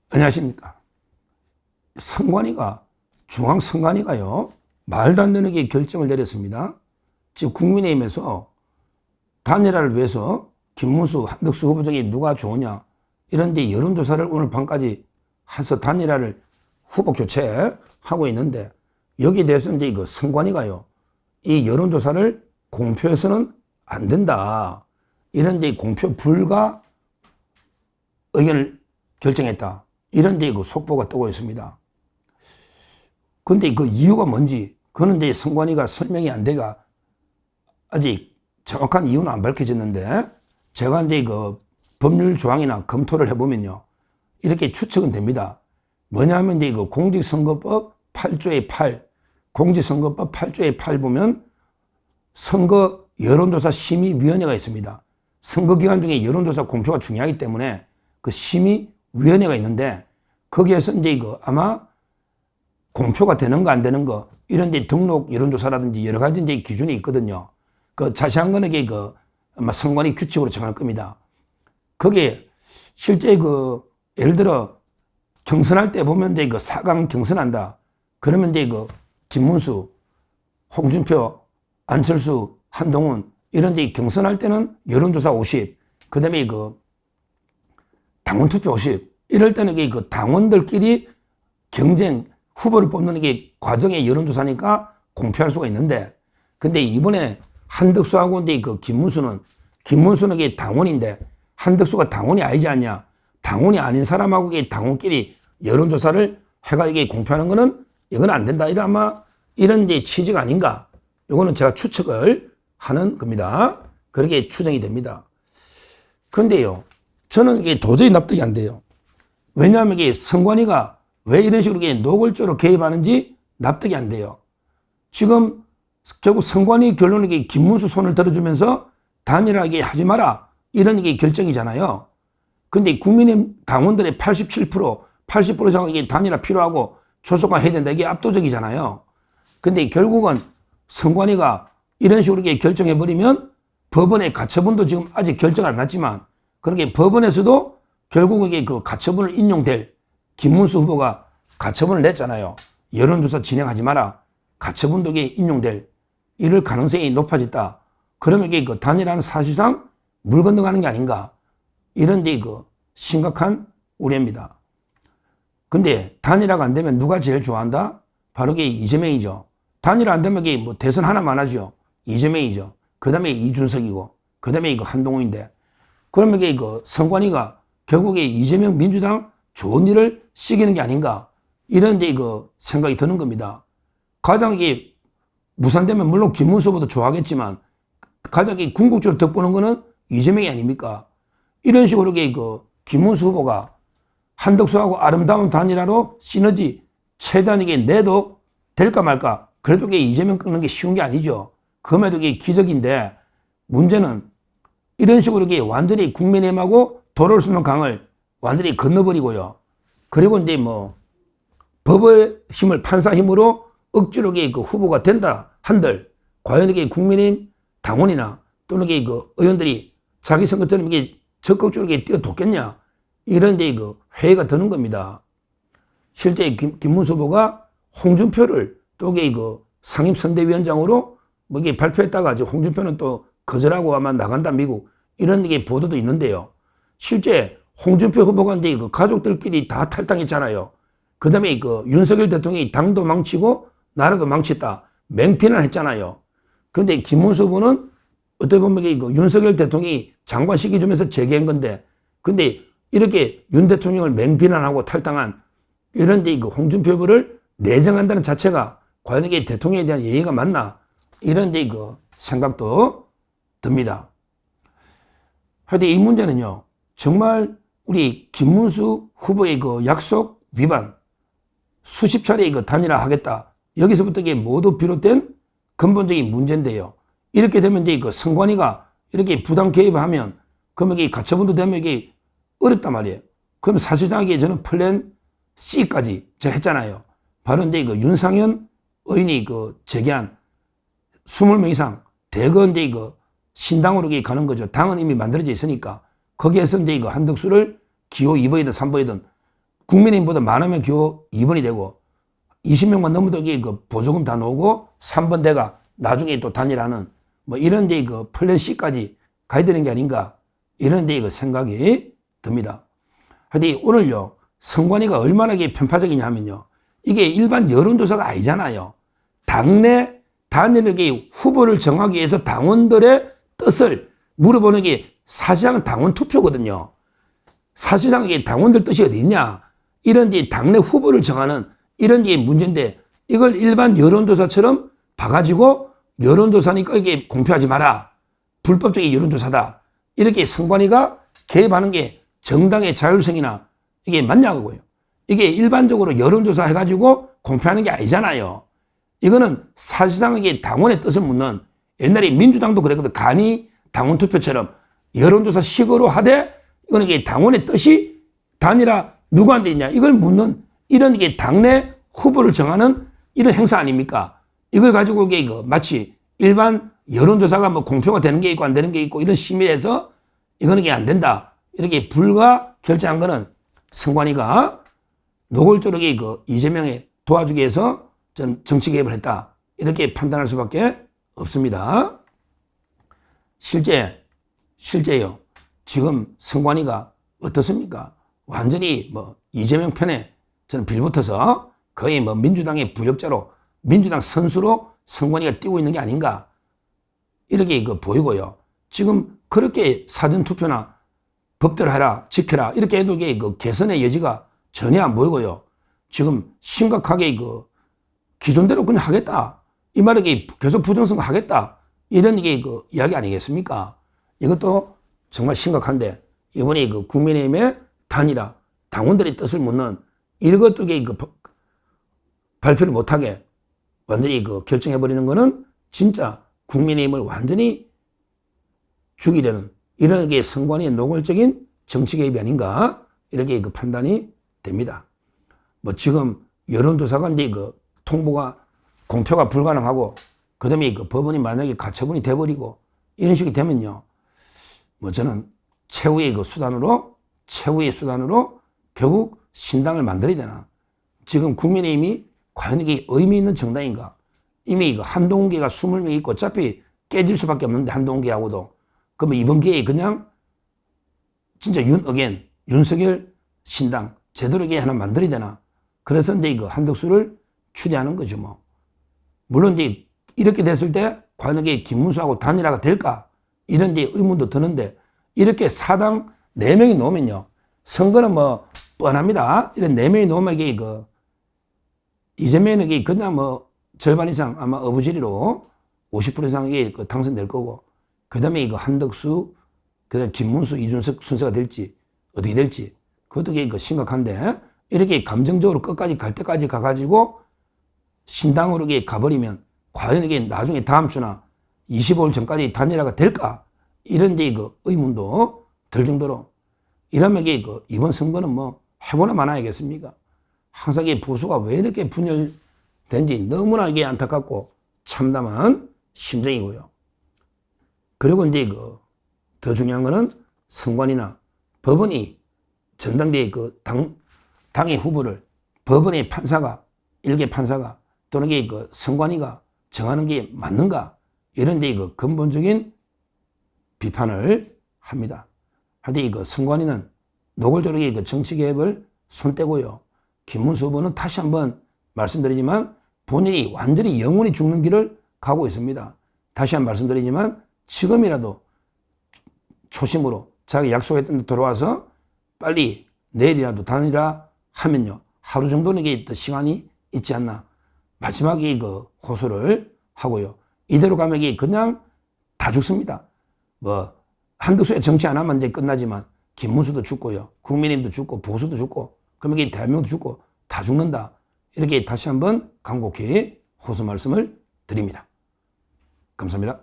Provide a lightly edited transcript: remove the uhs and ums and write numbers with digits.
안녕하십니까. 선관위가, 중앙선관위가요, 말도 안 되는 게 결정을 내렸습니다. 지금 국민의힘에서 단일화를 위해서 김문수, 한덕수 후보 중에 누가 좋으냐, 이런데 여론조사를 오늘 밤까지 해서 단일화를 후보 교체하고 있는데, 여기에 대해서 이제 이거 선관위가요, 이 여론조사를 공표해서는 안 된다, 이런 데 공표 불가 의견을 결정했다, 이런 데 그 속보가 뜨고 있습니다. 근데 그 이유가 뭔지, 그는 이제 선관위가 설명이 안 돼가 아직 정확한 이유는 안 밝혀졌는데, 제가 이제 그 법률 조항이나 검토를 해보면요, 이렇게 추측은 됩니다. 뭐냐면 이제 그 공직선거법 8조의 8, 공직선거법 8조의 8 보면 선거 여론조사 심의위원회가 있습니다. 선거 기간 중에 여론조사 공표가 중요하기 때문에 그 심의위원회가 있는데, 거기에서 이제 이거 아마 공표가 되는 거 안 되는 거, 이런 데 등록 여론조사라든지 여러 가지 이제 기준이 있거든요. 그 자세한 거는 이게 그 아마 선관위 규칙으로 정할 겁니다. 거기에 실제 그 예를 들어 경선할 때 보면 이제 그 4강 경선한다. 그러면 이제 그 김문수, 홍준표, 안철수, 한동훈 이런 데 경선할 때는 여론조사 50, 그 다음에 그 당원투표 50, 이럴 때는 이게 그 당원들끼리 경쟁, 후보를 뽑는 게 과정의 여론조사니까 공표할 수가 있는데, 근데 이번에 한덕수하고 이제 그 김문수는 이게 당원인데 한덕수가 당원이 아니지 않냐. 당원이 아닌 사람하고 이게 당원끼리 여론조사를 해가 이게 공표하는 거는 이건 안 된다. 이런 아마 이런 이제 취지가 아닌가. 이거는 제가 추측을 하는 겁니다. 그렇게 추정이 됩니다. 그런데요, 저는 이게 도저히 납득이 안 돼요. 왜냐하면 이게 선관위가 왜 이런 식으로 노골적으로 개입하는지 납득이 안 돼요. 지금 결국 선관위 결론은 김문수 손을 들어주면서 단일하게 하지 마라, 이런 게 결정이잖아요. 근데 국민의힘 당원들의 87%, 80% 이상 이게 단일화 필요하고 조속화 해야 된다, 이게 압도적이잖아요. 근데 결국은 선관위가 이런 식으로 결정해버리면 법원의 가처분도 지금 아직 결정 안 났지만, 그렇게 법원에서도 결국 이게 그 가처분을 인용될, 김문수 후보가 가처분을 냈잖아요. 여론조사 진행하지 마라, 가처분도 인용될 이럴 가능성이 높아졌다. 그러면 이게 그 단일화는 사실상 물 건너가는 게 아닌가, 이런 데 그 심각한 우려입니다. 근데 단일화가 안 되면 누가 제일 좋아한다? 바로 이게 이재명이죠. 단일화 안 되면 이게 뭐 대선 하나만 하죠. 이재명이죠. 그 다음에 이준석이고, 그 다음에 이거 한동훈인데, 그러면 이게 그 선관위가 결국에 이재명 민주당 좋은 일을 시키는 게 아닌가, 이런 데 그 생각이 드는 겁니다. 가장 이게 무산되면 물론 김문수 후보도 좋아하겠지만, 가장 궁극적으로 득보는 거는 이재명이 아닙니까? 이런 식으로 그 김문수 후보가 한덕수하고 아름다운 단일화로 시너지 최대한 이게 내도 될까 말까, 그래도 이게 이재명 끊는 게 쉬운 게 아니죠. 그럼에도 이게 기적인데, 문제는 이런 식으로 이게 완전히 국민의힘하고 도를 쓰는 강을 완전히 건너버리고요. 그리고 이제 뭐 법의 힘을, 판사 힘으로 억지로 그 후보가 된다 한들, 과연 이게 국민의힘 당원이나 또는 이게 그 의원들이 자기 선거처럼 이게 적극적으로 뛰어돋겠냐, 이런 데 그 회의가 드는 겁니다. 실제 김문수 후보가 홍준표를 또 그 상임선대위원장으로 뭐 이게 발표했다가 홍준표는 또 거절하고 아마 나간다 미국, 이런 게 보도도 있는데요. 실제 홍준표 후보가 이제 그 가족들끼리 다 탈당했잖아요. 그 다음에 그 윤석열 대통령이 당도 망치고 나라도 망쳤다 맹비난을 했잖아요. 그런데 김문수 후보는 어떻게 보면 그 윤석열 대통령이 장관 시켜주면서 재개한 건데, 근데 이렇게 윤 대통령을 맹비난하고 탈당한 이런 데 그 홍준표 후보를 내정한다는 자체가 과연 이게 대통령에 대한 예의가 맞나, 이런 데 그 생각도 듭니다. 하여튼 이 문제는요, 정말 우리 김문수 후보의 그 약속 위반, 수십 차례 그 단일화 하겠다, 여기서부터 이게 모두 비롯된 근본적인 문제인데요. 이렇게 되면 이제 그 선관위가 이렇게 부당 개입하면, 그러면 이게 가처분도 되면 이게 어렵단 말이에요. 그럼 사실상 이게 저는 플랜 C까지 제가 했잖아요. 바로 이제 그 윤상현 의원이 그 제기한 20명 이상 대거 이제 그 신당으로 가는 거죠. 당은 이미 만들어져 있으니까. 거기에서 이제 그 한덕수를 기호 2번이든 3번이든 국민의힘보다 많으면 겨우 2번이 되고 20명만 넘어도 이게 그 보조금 다 나오고 3번 대가 나중에 또 단일하는 뭐 이런 데 그 플랜 C까지 가야 되는 게 아닌가 이런 데 그 생각이 듭니다. 하여튼 오늘요 선관위가 얼마나 이게 편파적이냐 하면요 이게 일반 여론조사가 아니잖아요. 당내 단일하게 후보를 정하기 위해서 당원들의 뜻을 물어보는 게 사실상 당원 투표거든요. 사실상 이게 당원들 뜻이 어디 있냐 이런 데 당내 후보를 정하는 이런 게 문제인데 이걸 일반 여론조사처럼 봐가지고 여론조사니까 이게 공표하지 마라. 불법적인 여론조사다. 이렇게 선관위가 개입하는 게 정당의 자율성이나 이게 맞냐고요. 이게 일반적으로 여론조사 해가지고 공표하는 게 아니잖아요. 이거는 사실상 이게 당원의 뜻을 묻는 옛날에 민주당도 그랬거든. 간이 당원 투표처럼 여론조사 식으로 하되 이거는 이게 당원의 뜻이 단일화 누구한테 있냐 이걸 묻는 이런 게 당내 후보를 정하는 이런 행사 아닙니까? 이걸 가지고 이게 마치 일반 여론조사가 뭐 공표가 되는 게 있고 안 되는 게 있고 이런 심의에서 이거는 이게 안 된다. 이렇게 불가 결정한 거는 선관위가 노골적으로 이재명에 도와주기 위해서 좀 정치 개입을 했다. 이렇게 판단할 수밖에 없습니다. 실제요. 지금 선관위가 어떻습니까? 완전히 뭐 이재명 편에 저는 빌붙어서 거의 뭐 민주당의 부역자로 민주당 선수로 선관위가 뛰고 있는 게 아닌가 이렇게 보이고요. 지금 그렇게 사전투표나 법대로 해라 지켜라 이렇게 해도 이게 개선의 여지가 전혀 안 보이고요. 지금 심각하게 기존대로 그냥 하겠다 이 말이 계속 부정선거 하겠다 이런 게 이야기 아니겠습니까? 이것도 정말 심각한데 이번에 국민의힘의 단일화 당원들의 뜻을 묻는 이런 것들이 발표를 못하게 완전히 결정해버리는 거는 진짜 국민의힘을 완전히 죽이려는 이런 게 선관위의 노골적인 정치 개입이 아닌가 이렇게 판단이 됩니다. 뭐 지금 여론조사가 이제 통보가 공표가 불가능하고 그다음에 법원이 만약에 가처분이 돼버리고 이런 식이 되면요. 뭐 저는 최후의 수단으로 결국 신당을 만들어야 되나. 지금 국민의힘이 과연 이게 의미 있는 정당인가? 이미 한동훈계가 20명 있고 어차피 깨질 수밖에 없는데 한동훈계하고도 그러면 이번 기회에 그냥 진짜 윤석열 신당 제대로 이게 하나 만들어야 되나? 그래서 이제 한덕수를 추대하는 거죠 뭐. 물론 이제 이렇게 됐을 때 과연 이게 김문수하고 단일화가 될까? 이런 이제 의문도 드는데 이렇게 사당 4명이 놓으면요. 선거는 뭐 뻔합니다. 이런 4명이 놓으면 이게 이재명이 그냥 뭐 절반 이상 아마 어부지리로 50% 이상 이게 당선될 거고 그 다음에 한덕수, 그 다음에 김문수, 이준석 순서가 될지 어떻게 될지 그것도 이게 심각한데 이렇게 감정적으로 끝까지 갈 때까지 가가지고 신당으로 이게 가버리면 과연 이게 나중에 다음 주나 25일 전까지 단일화가 될까? 이런 이제 의문도 들 정도로 이러면 이게 이번 선거는 뭐 해보나 마나야겠습니까? 항상 이 보수가 왜 이렇게 분열된지 너무나 이게 안타깝고 참담한 심정이고요. 그리고 이제 더 중요한 거는 선관위나 법원이 전당대회 당의 후보를 법원의 판사가 일개 판사가 또는 이게 선관위가 정하는 게 맞는가 이런 이제 근본적인 비판을 합니다. 하여튼 선관위는 노골적으로 정치 개입을 손떼고요. 김문수 후보는 다시 한번 말씀드리지만 본인이 완전히 영원히 죽는 길을 가고 있습니다. 다시 한번 말씀드리지만 지금이라도 초심으로 자기 약속했던 데 돌아와서 빨리 내일이라도 단일화 하면요. 하루 정도는 이게 더 시간이 있지 않나. 마지막에 호소를 하고요. 이대로 가면 이게 그냥 다 죽습니다. 뭐 한덕수에 정치 안 하면 이제 끝나지만 김문수도 죽고요. 국민의힘도 죽고 보수도 죽고 그러면 이게 대한민국도 죽고 다 죽는다. 이렇게 다시 한번 간곡히 호소 말씀을 드립니다. 감사합니다.